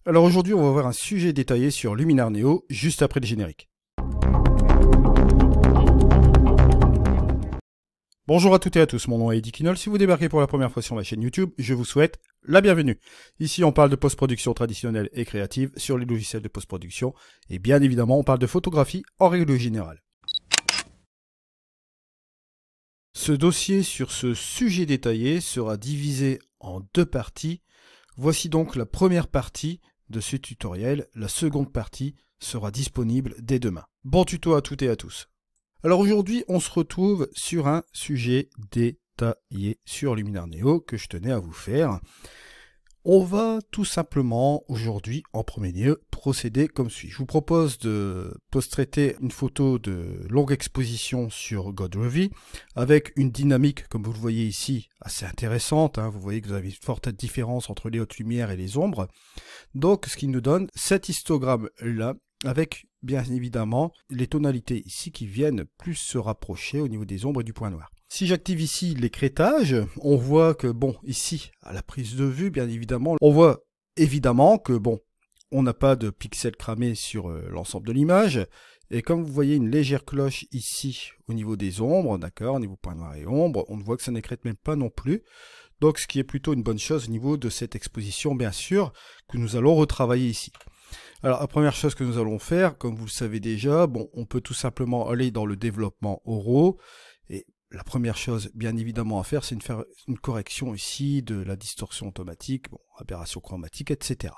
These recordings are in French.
Alors aujourd'hui, on va voir un sujet détaillé sur Luminar Neo, juste après le générique. Bonjour à toutes et à tous, mon nom est Eddie Kinol. Si vous débarquez pour la première fois sur ma chaîne YouTube, je vous souhaite la bienvenue. Ici, on parle de post-production traditionnelle et créative sur les logiciels de post-production. Et bien évidemment, on parle de photographie en règle générale. Ce dossier sur ce sujet détaillé sera divisé en deux parties. Voici donc la première partie de ce tutoriel. La seconde partie sera disponible dès demain. Bon tuto à toutes et à tous. Alors aujourd'hui, on se retrouve sur un sujet détaillé sur Luminar Neo que je tenais à vous faire. On va tout simplement aujourd'hui, en premier lieu, procéder comme suit. Je vous propose de post-traiter une photo de longue exposition sur GoDrevi avec une dynamique, comme vous le voyez ici, assez intéressante. Vous voyez que vous avez une forte différence entre les hautes lumières et les ombres. Donc, ce qui nous donne cet histogramme-là, avec bien évidemment les tonalités ici qui viennent plus se rapprocher au niveau des ombres et du point noir. Si j'active ici l'écrêtage, on voit que bon, ici, à la prise de vue, bien évidemment, on voit évidemment que bon, on n'a pas de pixels cramés sur l'ensemble de l'image. Et comme vous voyez une légère cloche ici au niveau des ombres, d'accord, au niveau point noir et ombre, on voit que ça n'écrète même pas non plus. Donc ce qui est plutôt une bonne chose au niveau de cette exposition, bien sûr, que nous allons retravailler ici. Alors la première chose que nous allons faire, comme vous le savez déjà, bon, on peut tout simplement aller dans le développement RAW, et la première chose bien évidemment à faire, c'est de faire une correction ici de la distorsion automatique, bon, aberration chromatique, etc.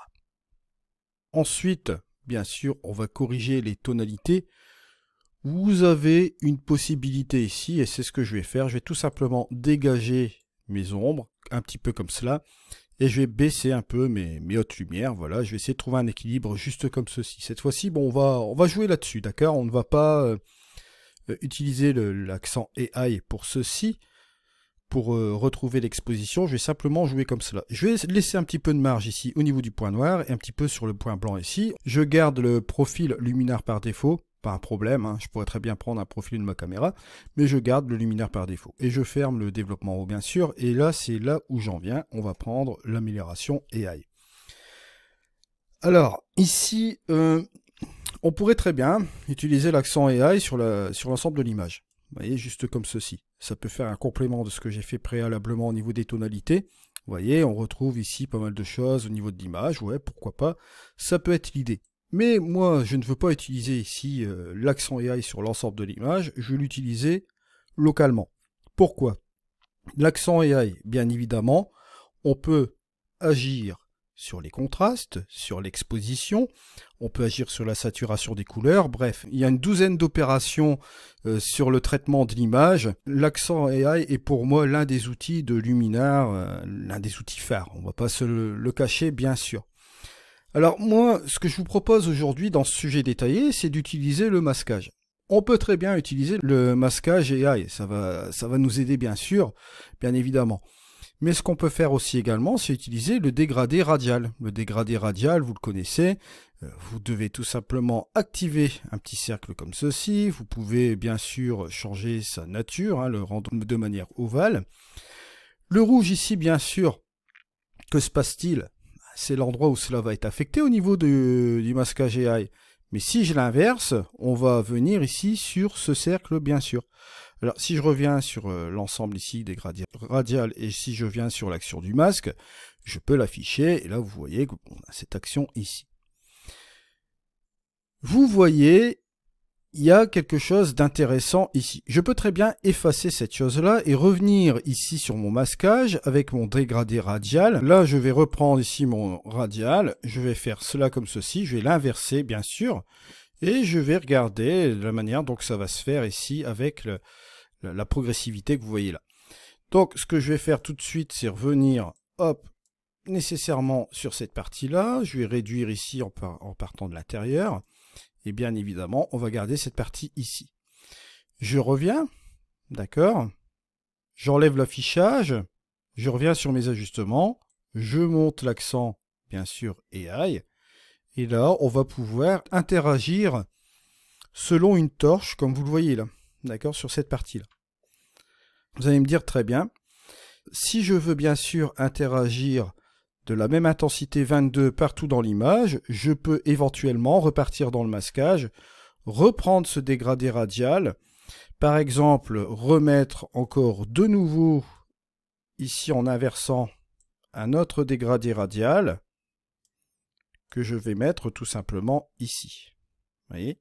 Ensuite, bien sûr, on va corriger les tonalités. Vous avez une possibilité ici, et c'est ce que je vais faire, je vais tout simplement dégager mes ombres, un petit peu comme cela, et je vais baisser un peu mes hautes lumières. Voilà, je vais essayer de trouver un équilibre juste comme ceci. Cette fois-ci, bon, on va jouer là-dessus, d'accord? On ne va pas utiliser l'accent AI pour ceci, pour retrouver l'exposition. Je vais simplement jouer comme cela. Je vais laisser un petit peu de marge ici au niveau du point noir et un petit peu sur le point blanc ici. Je garde le profil luminaire par défaut. Pas un problème, je pourrais très bien prendre un profil de ma caméra, mais je garde le luminaire par défaut. Et je ferme le développement RAW bien sûr, et là c'est là où j'en viens, on va prendre l'amélioration AI. Alors, ici, on pourrait très bien utiliser l'accent AI sur l'ensemble de l'image. Vous voyez, juste comme ceci. Ça peut faire un complément de ce que j'ai fait préalablement au niveau des tonalités. Vous voyez, on retrouve ici pas mal de choses au niveau de l'image, ouais, pourquoi pas. Ça peut être l'idée. Mais moi, je ne veux pas utiliser ici l'accent AI sur l'ensemble de l'image, je vais l'utiliser localement. Pourquoi? L'accent AI, bien évidemment, on peut agir sur les contrastes, sur l'exposition, on peut agir sur la saturation des couleurs, bref, il y a une douzaine d'opérations sur le traitement de l'image. L'accent AI est pour moi l'un des outils de Luminar, l'un des outils phares, on ne va pas se le cacher bien sûr. Alors moi, ce que je vous propose aujourd'hui dans ce sujet détaillé, c'est d'utiliser le masquage. On peut très bien utiliser le masquage AI, ça va nous aider bien sûr, bien évidemment. Mais ce qu'on peut faire aussi également, c'est utiliser le dégradé radial. Le dégradé radial, vous le connaissez, vous devez tout simplement activer un petit cercle comme ceci. Vous pouvez bien sûr changer sa nature, le rendre de manière ovale. Le rouge ici, bien sûr, que se passe-t-il? C'est l'endroit où cela va être affecté au niveau du masquage AI. Mais si je l'inverse, on va venir ici sur ce cercle, bien sûr. Alors, si je reviens sur l'ensemble ici des gradients radiales et si je viens sur l'action du masque, je peux l'afficher. Et là, vous voyez qu'on a cette action ici. Vous voyez, il y a quelque chose d'intéressant ici. Je peux très bien effacer cette chose-là et revenir ici sur mon masquage avec mon dégradé radial. Là, je vais reprendre ici mon radial. Je vais faire cela comme ceci. Je vais l'inverser, bien sûr. Et je vais regarder la manière dont ça va se faire ici avec la progressivité que vous voyez là. Donc, ce que je vais faire tout de suite, c'est revenir, hop, nécessairement sur cette partie-là. Je vais réduire ici en partant de l'intérieur. Et bien évidemment, on va garder cette partie ici. Je reviens, d'accord. J'enlève l'affichage. Je reviens sur mes ajustements. Je monte l'accent, bien sûr, AI. Et là, on va pouvoir interagir selon une torche, comme vous le voyez là, d'accord, sur cette partie-là. Vous allez me dire très bien, si je veux bien sûr interagir de la même intensité 22 partout dans l'image, je peux éventuellement repartir dans le masquage, reprendre ce dégradé radial, par exemple remettre encore de nouveau ici en inversant un autre dégradé radial que je vais mettre tout simplement ici. Vous voyez?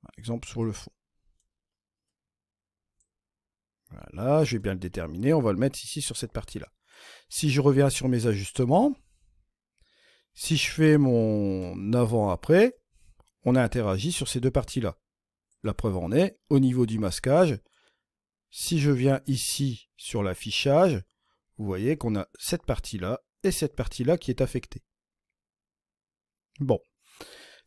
Par exemple sur le fond. Voilà, je vais bien le déterminer, on va le mettre ici sur cette partie-là. Si je reviens sur mes ajustements, si je fais mon avant-après, on a interagi sur ces deux parties-là. La preuve en est, au niveau du masquage, si je viens ici sur l'affichage, vous voyez qu'on a cette partie-là et cette partie-là qui est affectée. Bon,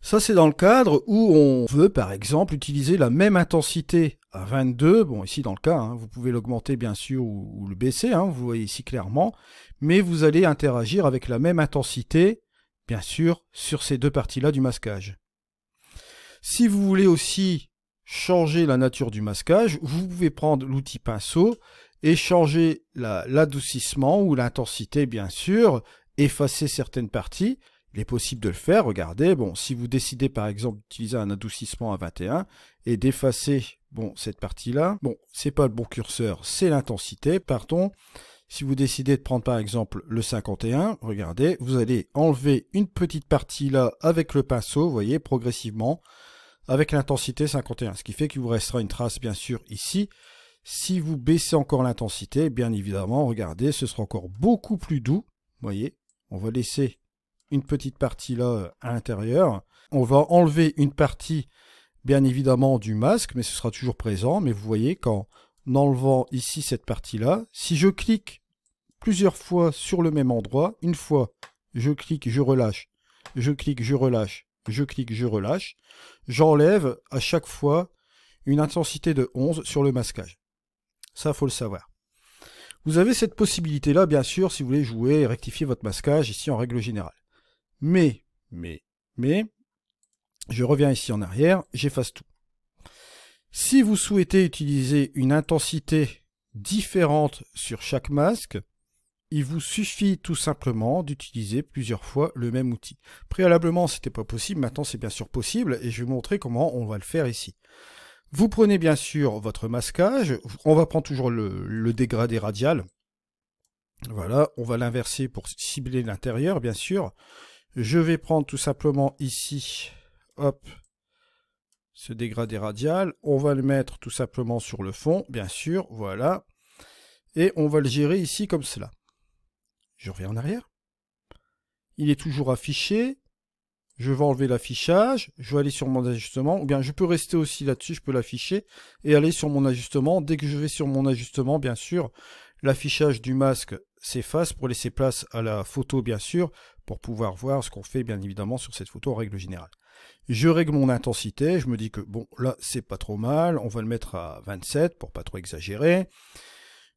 ça c'est dans le cadre où on veut par exemple utiliser la même intensité à 22, bon ici dans le cas, hein, vous pouvez l'augmenter bien sûr ou le baisser, hein, vous voyez ici clairement, mais vous allez interagir avec la même intensité, bien sûr, sur ces deux parties-là du masquage. Si vous voulez aussi changer la nature du masquage, vous pouvez prendre l'outil pinceau et changer l'adoucissement ou l'intensité bien sûr, effacer certaines parties. Il est possible de le faire, regardez, bon, si vous décidez par exemple d'utiliser un adoucissement à 21 et d'effacer bon, cette partie-là, bon, c'est pas le bon curseur, c'est l'intensité, pardon. Si vous décidez de prendre par exemple le 51, regardez, vous allez enlever une petite partie là avec le pinceau, vous voyez, progressivement, avec l'intensité 51, ce qui fait qu'il vous restera une trace bien sûr ici. Si vous baissez encore l'intensité, bien évidemment, regardez, ce sera encore beaucoup plus doux, vous voyez, on va laisser une petite partie là à l'intérieur. On va enlever une partie bien évidemment du masque, mais ce sera toujours présent. Mais vous voyez qu'en enlevant ici cette partie là, si je clique plusieurs fois sur le même endroit, une fois je clique, je relâche, je clique, je relâche, je clique, je relâche, j'enlève à chaque fois une intensité de 11 sur le masquage. Ça, faut le savoir. Vous avez cette possibilité là, bien sûr, si vous voulez jouer et rectifier votre masquage ici en règle générale. Mais, je reviens ici en arrière, j'efface tout. Si vous souhaitez utiliser une intensité différente sur chaque masque, il vous suffit tout simplement d'utiliser plusieurs fois le même outil. Préalablement, ce n'était pas possible, maintenant c'est bien sûr possible, et je vais vous montrer comment on va le faire ici. Vous prenez bien sûr votre masquage, on va prendre toujours le dégradé radial. Voilà, on va l'inverser pour cibler l'intérieur, bien sûr. Je vais prendre tout simplement ici, hop, ce dégradé radial. On va le mettre tout simplement sur le fond, bien sûr, voilà. Et on va le gérer ici comme cela. Je reviens en arrière. Il est toujours affiché. Je vais enlever l'affichage. Je vais aller sur mon ajustement. Ou bien je peux rester aussi là-dessus, je peux l'afficher. Et aller sur mon ajustement. Dès que je vais sur mon ajustement, bien sûr, l'affichage du masque s'efface pour laisser place à la photo, bien sûr, pour pouvoir voir ce qu'on fait, bien évidemment, sur cette photo en règle générale. Je règle mon intensité. Je me dis que, bon, là, c'est pas trop mal. On va le mettre à 27 pour pas trop exagérer.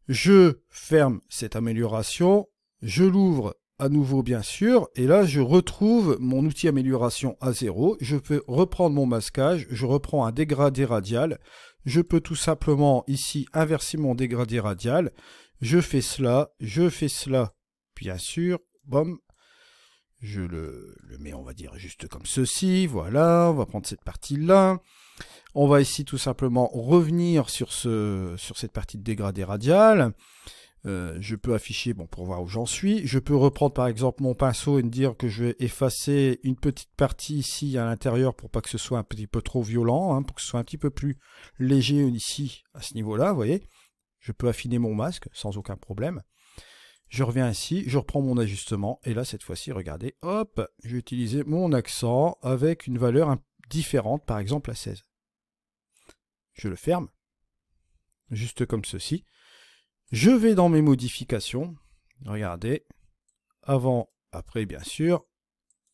Je ferme cette amélioration. Je l'ouvre à nouveau bien sûr, et là je retrouve mon outil amélioration à 0, je peux reprendre mon masquage, je reprends un dégradé radial, je peux tout simplement ici inverser mon dégradé radial, je fais cela, bien sûr, bam, je le mets on va dire juste comme ceci, voilà, on va prendre cette partie là, on va ici tout simplement revenir sur cette partie de dégradé radial. Je peux afficher, bon, pour voir où j'en suis. Je peux reprendre par exemple mon pinceau et me dire que je vais effacer une petite partie ici à l'intérieur pour pas que ce soit un petit peu trop violent, hein, pour que ce soit un petit peu plus léger ici à ce niveau-là, vous voyez. Je peux affiner mon masque sans aucun problème. Je reviens ici, je reprends mon ajustement et là cette fois-ci, regardez, hop, je vais utiliser mon accent avec une valeur différente, par exemple à 16. Je le ferme, juste comme ceci. Je vais dans mes modifications, regardez, avant, après bien sûr,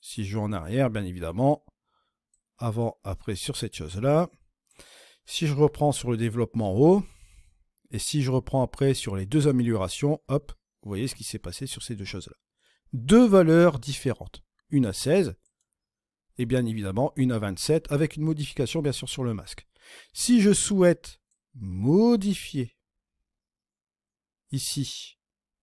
si je vais en arrière bien évidemment, avant, après sur cette chose-là, si je reprends sur le développement en haut, et si je reprends après sur les deux améliorations, hop, vous voyez ce qui s'est passé sur ces deux choses-là. Deux valeurs différentes, une à 16, et bien évidemment une à 27, avec une modification bien sûr sur le masque. Si je souhaite modifier, ici,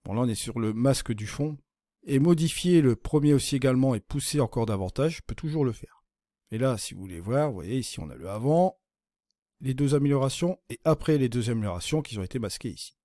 bon là on est sur le masque du fond, et modifier le premier aussi également et pousser encore davantage, je peux toujours le faire. Et là, si vous voulez voir, vous voyez ici on a le avant, les deux améliorations, et après les deux améliorations qui ont été masquées ici.